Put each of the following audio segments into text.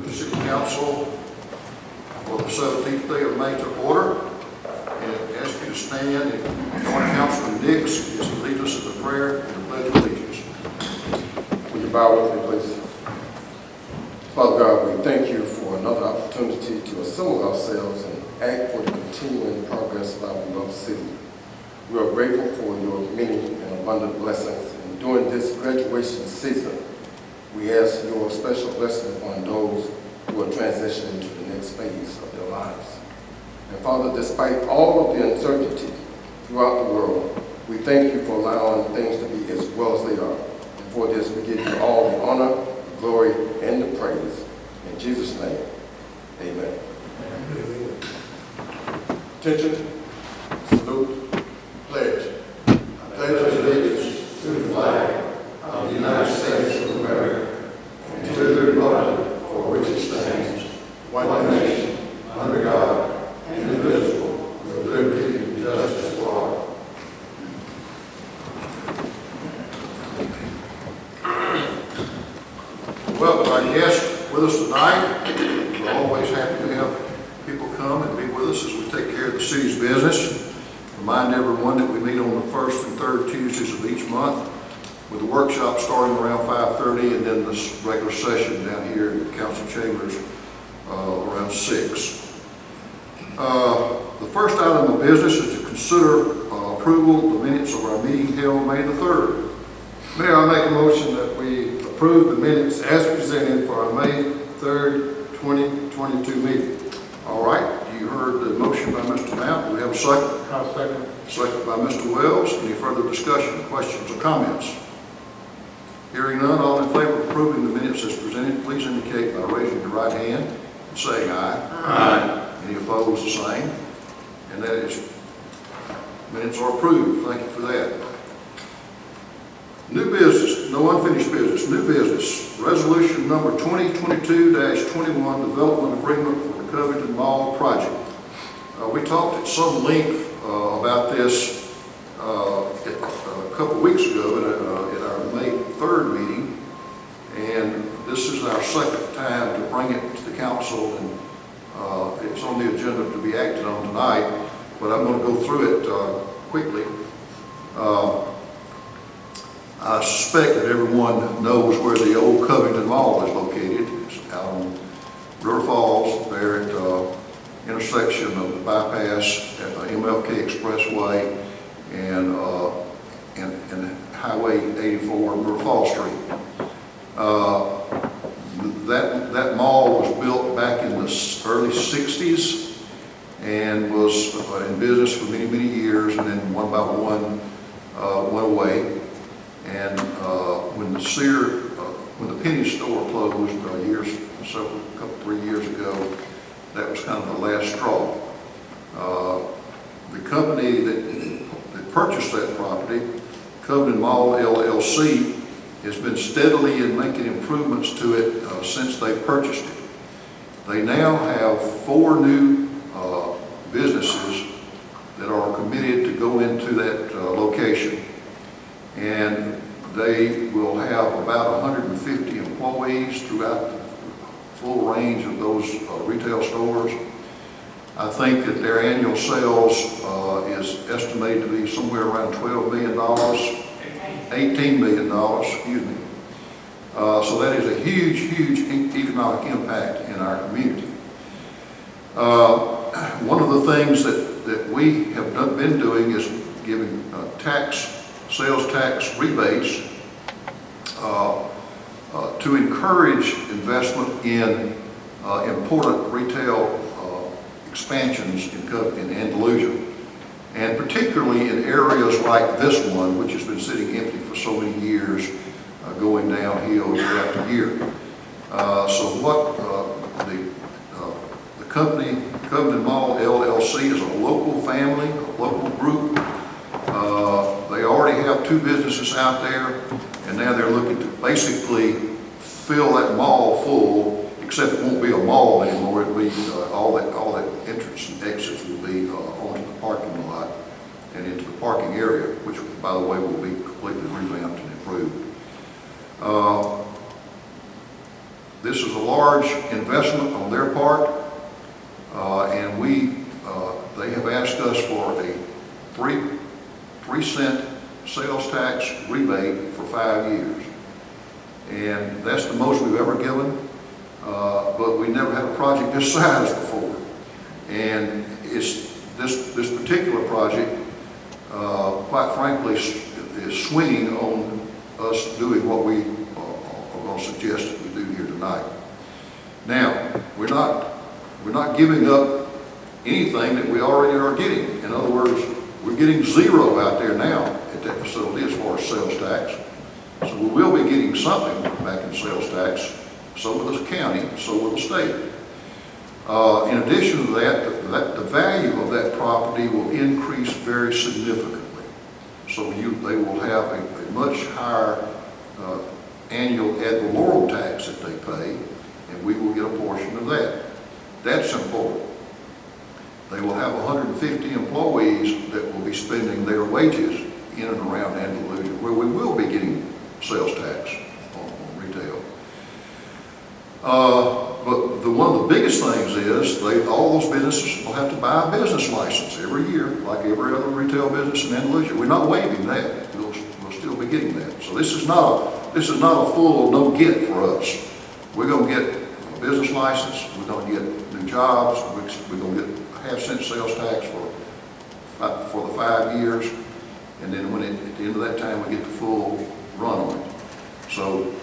the City Council for the 17th day of May to order, and ask you to stand and join Councilman Dix as he leads us in the prayer and the pledge of allegiance. Will you bow with me, please? Father God, we thank you for another opportunity to assemble ourselves and act for the continuing progress of our beloved city. We are grateful for your many and abundant blessings, and during this graduation season, we ask your special blessing upon those who are transitioning to the next phase of their lives. And Father, despite all of the uncertainty throughout the world, we thank you for allowing things to be as well as they are. And for this, we give you all the honor, the glory, and the praise. In Jesus' name, amen. Amen. Attention, salute, pledge. I pledge allegiance to the flag of the United States of America and to the republic for which it stands, one nation, under God, indivisible, with liberty and justice for all. Well, our guests with us tonight, we're always happy to have people come and be with us as we take care of the city's business. Remind everyone that we meet on the first and third Tuesdays of each month, with the workshop starting around 5:30, and then this regular session down here in the council chambers around 6. The first item of business is to consider approval of the minutes of our meeting held May the 3rd. Mayor, I make a motion that we approve the minutes as presented for our May 3rd, 2022 meeting. All right, you heard the motion by Mr. Mount. Do we have a second? I'll second. Second by Mr. Wells. Any further discussion, questions, or comments? Hearing none, all in favor of approving the minutes as presented, please indicate by raising your right hand and saying aye. Aye. Any opposed, the same. And that is, minutes are approved. Thank you for that. New business, no unfinished business. New business, resolution number 2022-21, development agreement for the Covington Mall project. We talked at some length about this a couple weeks ago at our May 3rd meeting, and this is our second time to bring it to the council, and it's on the agenda to be acted on tonight, but I'm going to go through it quickly. I suspect that everyone knows where the old Covington Mall is located. It's out on River Falls, there at the intersection of the bypass at the MLK Expressway and Highway 84 River Falls Street. That mall was built back in the early 60s and was in business for many, many years, and then one by one went away. And when the penny store closed couple, 3 years ago, that was kind of the last straw. The company that purchased that property, Covington Mall LLC, has been steadily in making improvements to it since they purchased it. They now have 4 new businesses that are committed to go into that location, and they will have about 150 employees throughout the full range of those retail stores. I think that their annual sales is estimated to be somewhere around $12 million, $18 million, excuse me. So that is a huge, huge economic impact in our community. One of the things that we have been doing is giving sales tax rebates to encourage investment in important retail expansions in Andalusia, and particularly in areas like this one, which has been sitting empty for so many years, going downhill year after year. So what the company, Covington Mall LLC, is a local family, a local group. They already have 2 businesses out there, and now they're looking to basically fill that mall full, except it won't be a mall anymore. It'll be all that entrance and exits will be onto the parking lot and into the parking area, which, by the way, will be completely revamped and improved. This is a large investment on their part, and they have asked us for a 3-cent sales tax rebate for 5 years. And that's the most we've ever given, but we never had a project this size before. And this particular project, quite frankly, is swinging on us doing what we are going to suggest that we do here tonight. Now, we're not giving up anything that we already are getting. In other words, we're getting zero out there now at that facility as far as sales tax. So we will be getting something back in sales tax. So will the county, so will the state. In addition to that, the value of that property will increase very significantly. So they will have a much higher annual ad valorem tax that they pay, and we will get a portion of that. That's important. They will have 150 employees that will be spending their wages in and around Andalusia, where we will be getting sales tax on retail. But one of the biggest things is all those businesses will have to buy a business license every year, like every other retail business in Andalusia. We're not waiving that. We'll still be getting that. So this is not a full no get for us. We're going to get a business license. We're going to get new jobs. We're going to get a half-cent sales tax for the 5 years, and then at the end of that time we get the full run on it. So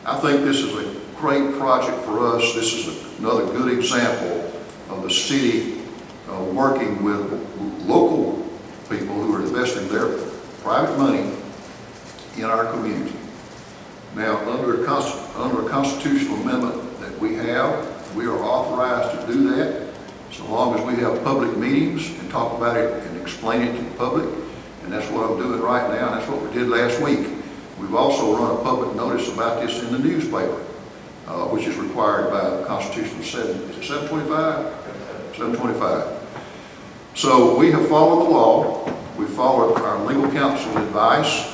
I think this is a great project for us. This is another good example of the city working with local people who are investing their private money in our community. Now, under a constitutional amendment that we have, we are authorized to do that so long as we have public meetings and talk about it and explain it to the public. And that's what I'm doing right now, and that's what we did last week. We've also run a public notice about this in the newspaper, which is required by the Constitution. Is it 725? 725. So we have followed the law. We followed our legal counsel advice.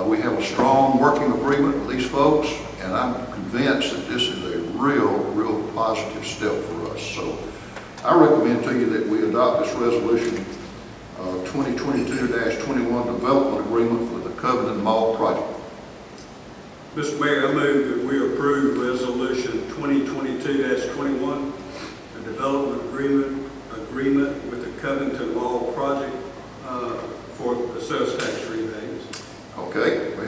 We have a strong working agreement with these folks, and I'm convinced that this is a real positive step for us. So I recommend to you that we adopt this resolution 2022-21 development agreement for the Covenant Mall project. Mr. Mayor, I move that we approve resolution 2022-21, the development agreement with the Covington Mall project for the sales tax rebates. Okay, we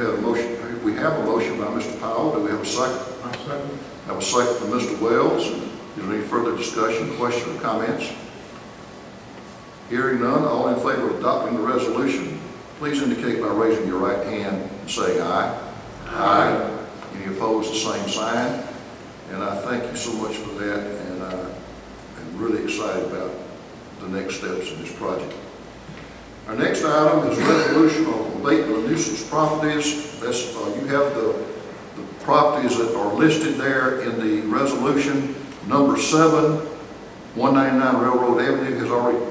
have a motion by Mr. Powell. Do we have a second? I second. I have a second from Mr. Wells. Is there any further discussion, question, or comments? Hearing none, all in favor of adopting the resolution, please indicate by raising your right hand and saying aye. Aye. Any opposed, the same sign. And I thank you so much for that, and I'm really excited about the next steps in this project. Our next item is resolution on abatement of nuisance properties. That's, you have the properties that are listed there in the resolution. Number 7, 199 Railroad Avenue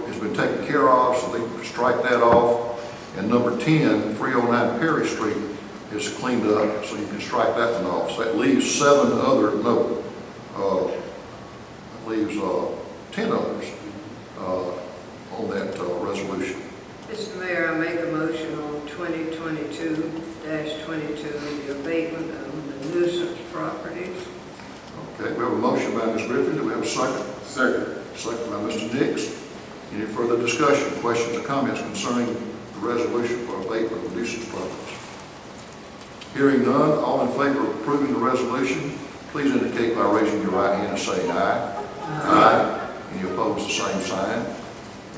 has been taken care of, so they can strike that off. And number 10, 309 Perry Street is cleaned up, so you can strike that one off. So that leaves 7 other, no, it leaves 10 others on that resolution. Mr. Mayor, I make a motion on 2022-22, the abatement of the nuisance properties. Okay, we have a motion by Ms. Griffin. Do we have a second? Second. Second by Mr. Nix. Any further discussion, questions, or comments concerning the resolution for abatement of nuisance properties? Hearing none, all in favor of approving the resolution, please indicate by raising your right hand and saying aye. Aye. Any opposed, the same sign.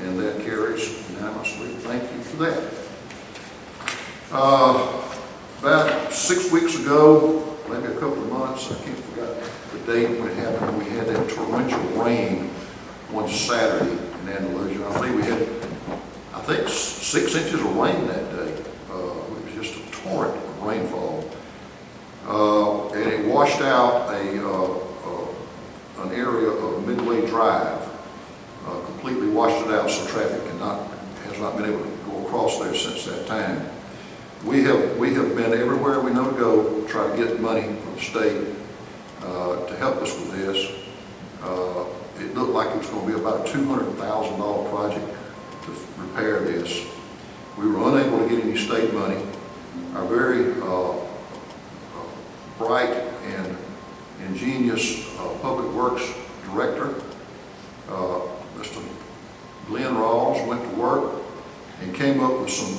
And that carries unanimously. Thank you for that. About 6 weeks ago, maybe a couple of months, I can't forget the date when it happened, we had that torrential rain one Saturday in Andalusia. I believe we had, 6 inches of rain that day. It was just a torrent of rainfall. And it washed out an area of Midway Drive, completely washed it out, so traffic has not been able to go across there since that time. We have been everywhere we know to go to try to get money from the state to help us with this. It looked like it was going to be about a $200,000 project to repair this. We were unable to get any state money. Our very bright and ingenious Public Works Director, Mr. Glenn Rawls, went to work and came up with some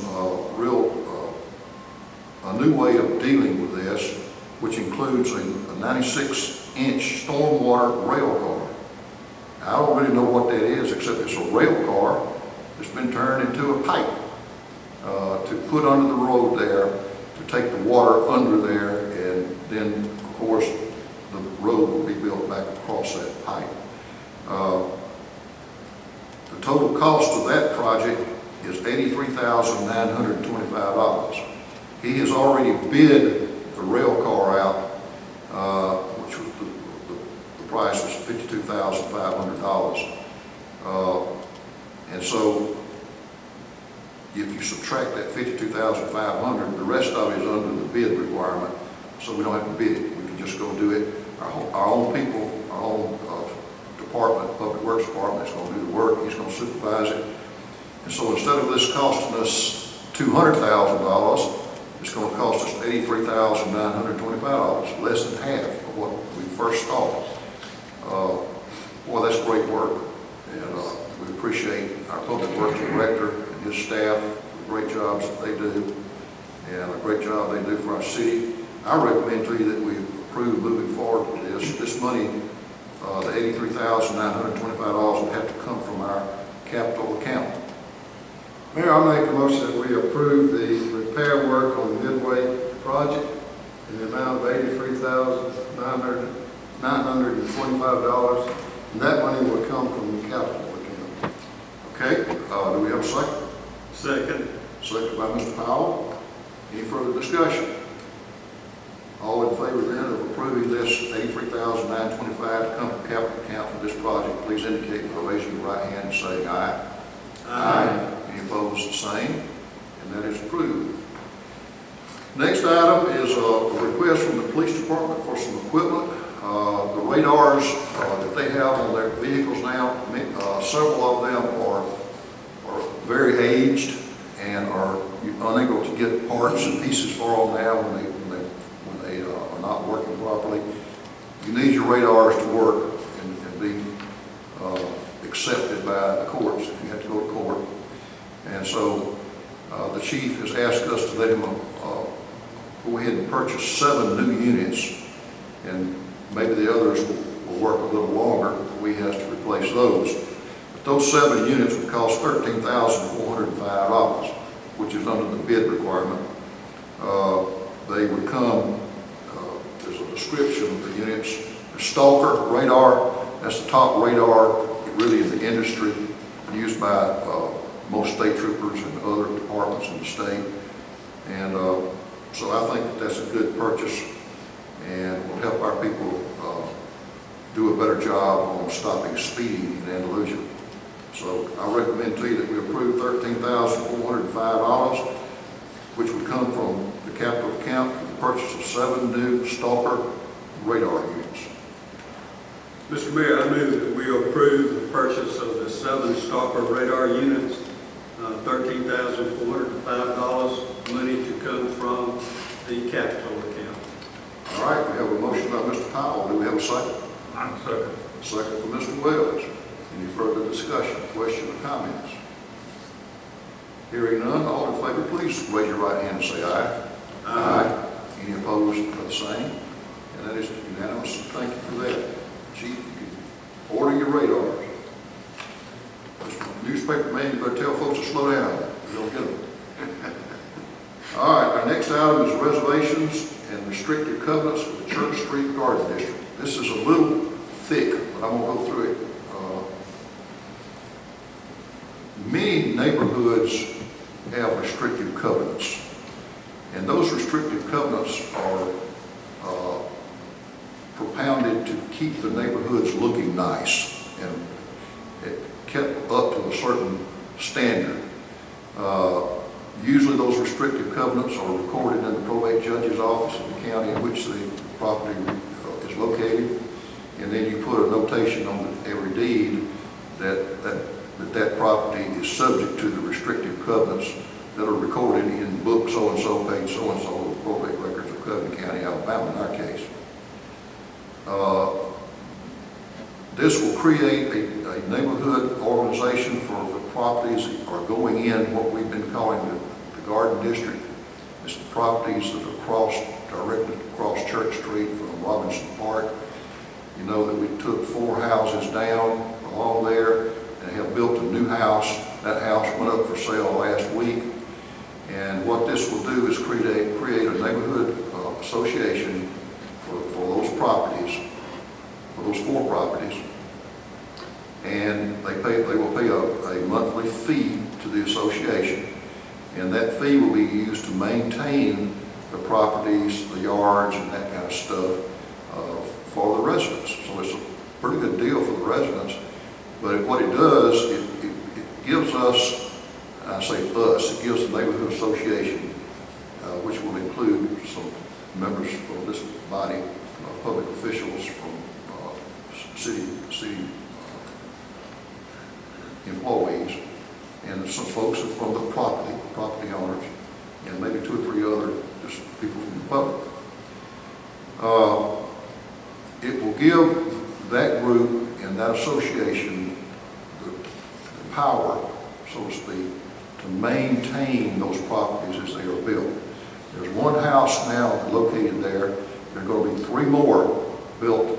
a new way of dealing with this, which includes a 96-inch stormwater rail car. I don't really know what that is, except it's a rail car that's been turned into a pipe to put under the road there, to take the water under there, and then, of course, the road will be built back across that pipe. The total cost of that project is $83,925. He has already bid the rail car out, which was the price was $52,500. And so, if you subtract that $52,500, the rest of it is under the bid requirement, so we don't have to bid it. We can just go do it. Our own people, our own department, Public Works Department, is going to do the work. He's going to supervise it. And so instead of this costing us $200,000, it's going to cost us $83,925, less than half of what we first thought. Boy, that's great work. And we appreciate our Public Works Director and his staff for the great jobs that they do, and a great job they do for our city. I recommend to you that we approve moving forward with this. This money, the $83,925, would have to come from our capital account. Mayor, I make a motion that we approve the repair work on the Midway project in the amount of $83,925, and that money will come from the capital account. Okay, do we have a second? Second. Second by Mr. Powell. Any further discussion? All in favor then of approving this $83,925 to come from capital account for this project, please indicate by raising your right hand and saying aye. Aye. Any opposed, the same, and that is approved. Next item is a request from the police department for some equipment. The radars that they have on their vehicles now, several of them are very aged and are unable to get parts and pieces for them now when they are not working properly. You need your radars to work and be accepted by the courts if you have to go to court. And so the chief has asked us to let him go ahead and purchase 7 new units, and maybe the others will work a little longer, but we have to replace those. But those 7 units would cost $13,405, which is under the bid requirement. They would come, there's a description of the units. The Stalker radar, that's the top radar really in the industry, used by most state troopers and other departments in the state. And so I think that that's a good purchase and will help our people do a better job on stopping speeding in Andalusia. So I recommend to you that we approve $13,405, which would come from the capital account for the purchase of 7 new Stalker radar units. Mr. Mayor, I move that we approve the purchase of the 7 Stalker radar units, $13,405, money to come from the capital account. All right, we have a motion by Mr. Powell. Do we have a second? Second. Second from Mr. Wells. Any further discussion, question, or comments? Hearing none, all in favor, please raise your right hand and say aye. Aye. Any opposed are the same? And that is unanimous. Thank you for that. Chief, you can order your radars. Mr. Newspaper man, you better tell folks to slow down. You don't get them. All right, our next item is reservations and restrictive covenants for the Church Street Garden District. This is a little thick, but I'm going to go through it. Many neighborhoods have restrictive covenants, and those restrictive covenants are propounded to keep the neighborhoods looking nice and kept up to a certain standard. Usually those restrictive covenants are recorded in the probate judge's office in the county in which the property is located. And then you put a notation on every deed that property is subject to the restrictive covenants that are recorded in book so-and-so, page so-and-so, of the probate records of Covenant County, Alabama, in our case. This will create a neighborhood organization for the properties that are going in what we've been calling the Garden District. It's the properties that are directly across Church Street from Robinson Park. You know that we took 4 houses down along there and have built a new house. That house went up for sale last week. And what this will do is create a neighborhood association for those properties, for those 4 properties. And they will pay a monthly fee to the association. And that fee will be used to maintain the properties, the yards, and that kind of stuff for the residents. So it's a pretty good deal for the residents. But what it does, it gives us, I say us, it gives the neighborhood association, which will include some members from this body, public officials from city employees, and some folks from the property owners, and maybe 2 or 3 other just people from the public. It will give that group and that association the power, so to speak, to maintain those properties as they are built. There's 1 house now located there. There are going to be 3 more built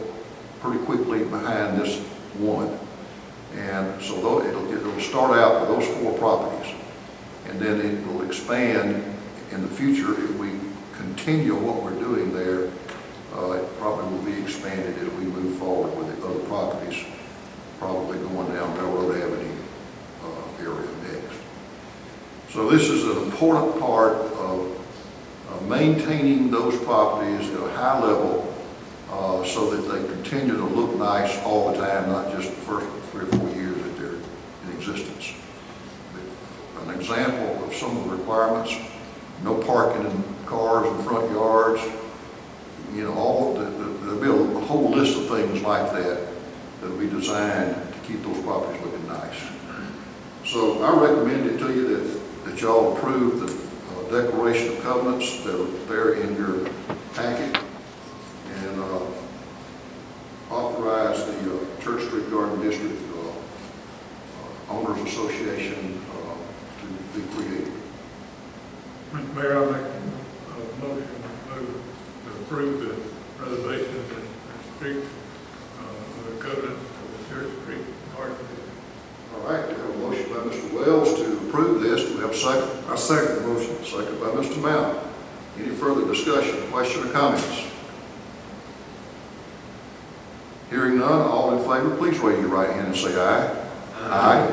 pretty quickly behind this one. And so it'll start out with those 4 properties. And then it will expand in the future if we continue what we're doing there. It probably will be expanded as we move forward with the other properties, probably going down Railroad Avenue area next. So this is an important part of maintaining those properties at a high level so that they continue to look nice all the time, not just the first 3 or 4 years that they're in existence. An example of some of the requirements: no parking in cars in front yards. You know, there'll be a whole list of things like that that'll be designed to keep those properties looking nice. So I recommend it to you that y'all approve the declaration of covenants that are there in your packet, and authorize the Church Street Garden District Owners Association to be created. Mr. Mayor, I make a motion to approve the reservations and street, the covenant of the Church Street Garden District. All right, we have a motion by Mr. Wells to approve this. Do we have a second? I second the motion. Second by Mr. Mount. Any further discussion, question, or comments? Hearing none, all in favor, please raise your right hand and say aye. Aye.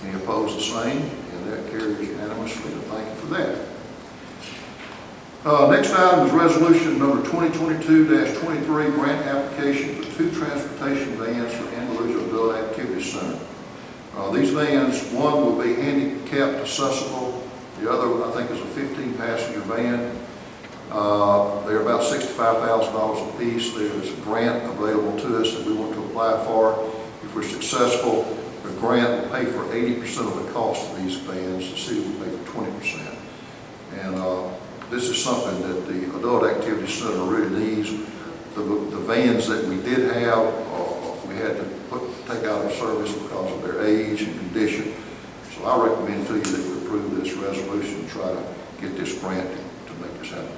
Any opposed, the same, and that carries unanimously, and thank you for that. Next item is resolution number 2022-23, grant application for 2 transportation vans for Andalusia Adult Activity Center. These vans, one will be handicapped accessible, the other I think is a 15-passenger van. They're about $65,000 a piece. There's a grant available to us that we want to apply for. If we're successful, the grant will pay for 80% of the cost of these vans. The city will pay for 20%. And this is something that the Adult Activity Center really needs. The vans that we did have, we had to take out of service because of their age and condition. So I recommend to you that we approve this resolution and try to get this grant to make this happen.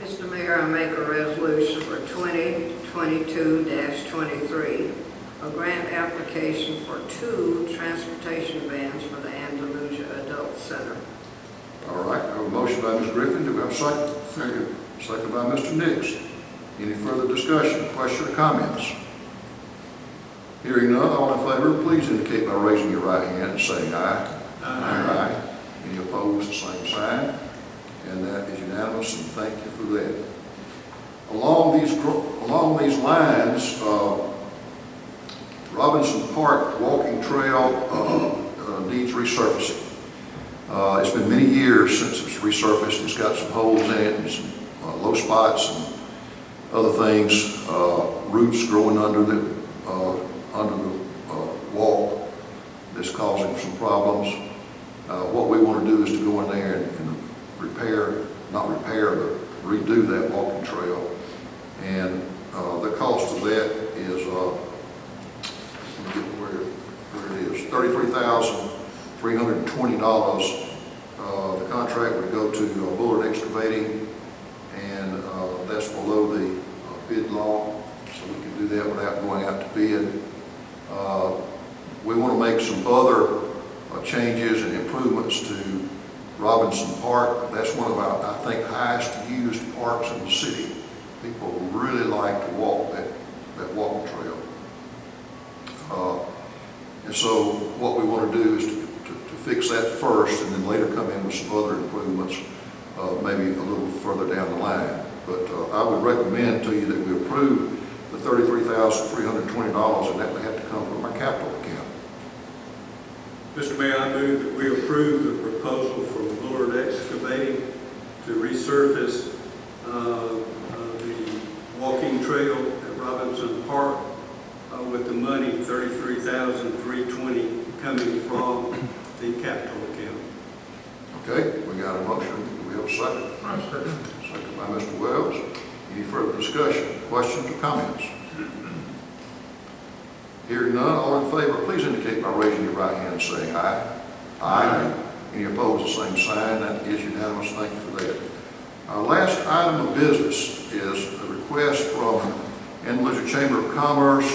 Mr. Mayor, I make a resolution for 2022-23, a grant application for 2 transportation vans for the Andalusia Adult Center. All right, I have a motion by Ms. Griffin. Do we have a second? Second. Second by Mr. Nix. Any further discussion, question, or comments? Hearing none, all in favor, please indicate by raising your right hand and saying aye. Aye. Any opposed, the same sign. And that is unanimous, and thank you for that. Along these lines, Robinson Park walking trail needs resurfacing. It's been many years since it's resurfaced. It's got some holes in it and some low spots, and other things, roots growing under the wall that's causing some problems. What we want to do is to go in there and repair, not repair, but redo that walking trail. And the cost of that is, let me get where it is, $33,320. The contract would go to Bullard Excavating, and that's below the bid law, so we can do that without going out to bid. We want to make some other changes and improvements to Robinson Park. That's one of our, I think, highest used parks in the city. People really like to walk that walking trail. And so what we want to do is to fix that first, and then later come in with some other improvements, maybe a little further down the line. But I would recommend to you that we approve the $33,320, and that would have to come from our capital account. Mr. Mayor, I move that we approve the proposal from Bullard Excavating to resurface the walking trail at Robinson Park with the money, $33,320, coming from the capital account. Okay, we got a motion. Do we have a second? Second by Mr. Wells. Any further discussion, questions, or comments? Hearing none, all in favor, please indicate by raising your right hand and saying aye. Aye. Any opposed, the same sign. That is unanimous. Thank you for that. Our last item of business is a request from Andalusia Chamber of Commerce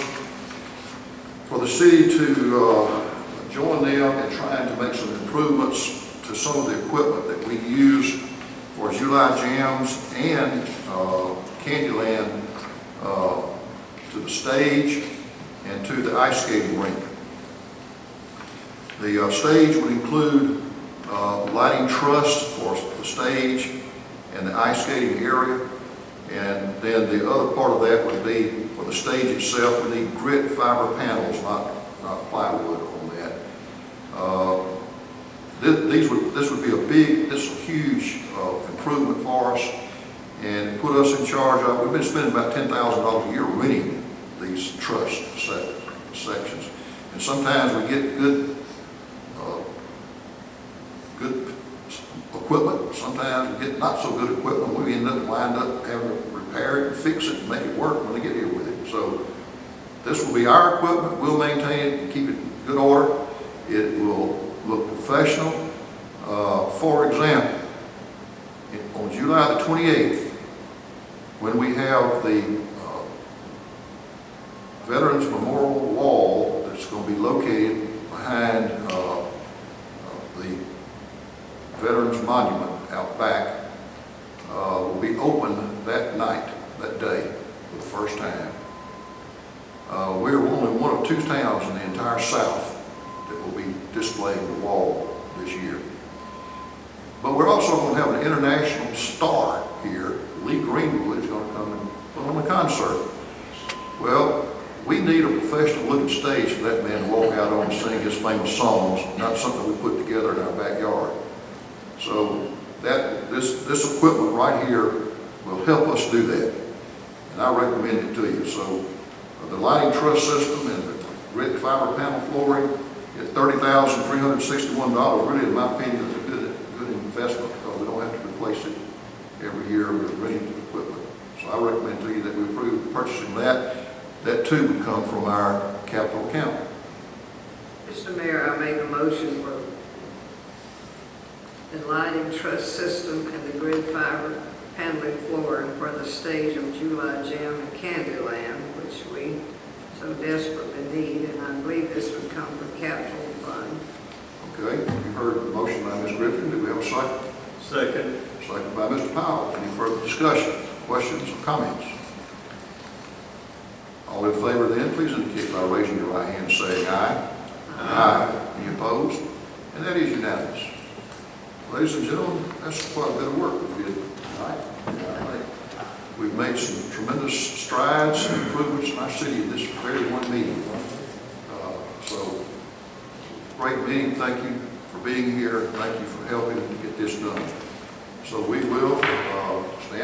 for the city to join them in trying to make some improvements to some of the equipment that we use for July Jams and Candyland, to the stage and to the ice skating rink. The stage would include lighting truss for the stage and the ice skating area, and then the other part of that would be for the stage itself. We need grit fiber panels, not plywood on that. This would be this is a huge improvement for us, and put us in charge of. We've been spending about $10,000 a year renting these truss sections, and sometimes we get good equipment. Sometimes we get not so good equipment. We wind up having to repair it and fix it and make it work when they get here with it. So this will be our equipment. We'll maintain it and keep it in good order. It will look professional. For example, on July the 28th, when we have the Veterans Memorial Wall that's going to be located behind the Veterans Monument out back, will be open that night, that day, for the first time. We're only one of 2 towns in the entire South that will be displaying the wall this year. But we're also going to have an international star here. Lee Greenwood is going to come and put on a concert. Well, we need a professional looking stage for that man to walk out on and sing his famous songs, not something we put together in our backyard. So this equipment right here will help us do that, and I recommend it to you. So the lighting truss system and the grit fiber panel flooring at $30,361, really, in my opinion, is a good investment, because we don't have to replace it every year with renting equipment. So I recommend to you that we approve purchasing that. That too would come from our capital account. Mr. Mayor, I make a motion for the lighting truss system and the grid fiber paneling flooring for the stage of July Jam and Candyland, which we so desperately need, and I believe this would come from capital fund. Okay, you heard the motion by Ms. Griffin. Do we have a second? Second. Second by Mr. Powell. Any further discussion, questions, or comments? All in favor then, please indicate by raising your right hand and saying aye. Aye. Any opposed? And that is unanimous. Ladies and gentlemen, that's quite a bit of work we did tonight. We've made some tremendous strides and improvements in our city in this very one meeting. So, great meeting. Thank you for being here. Thank you for helping to get this done. So we will stand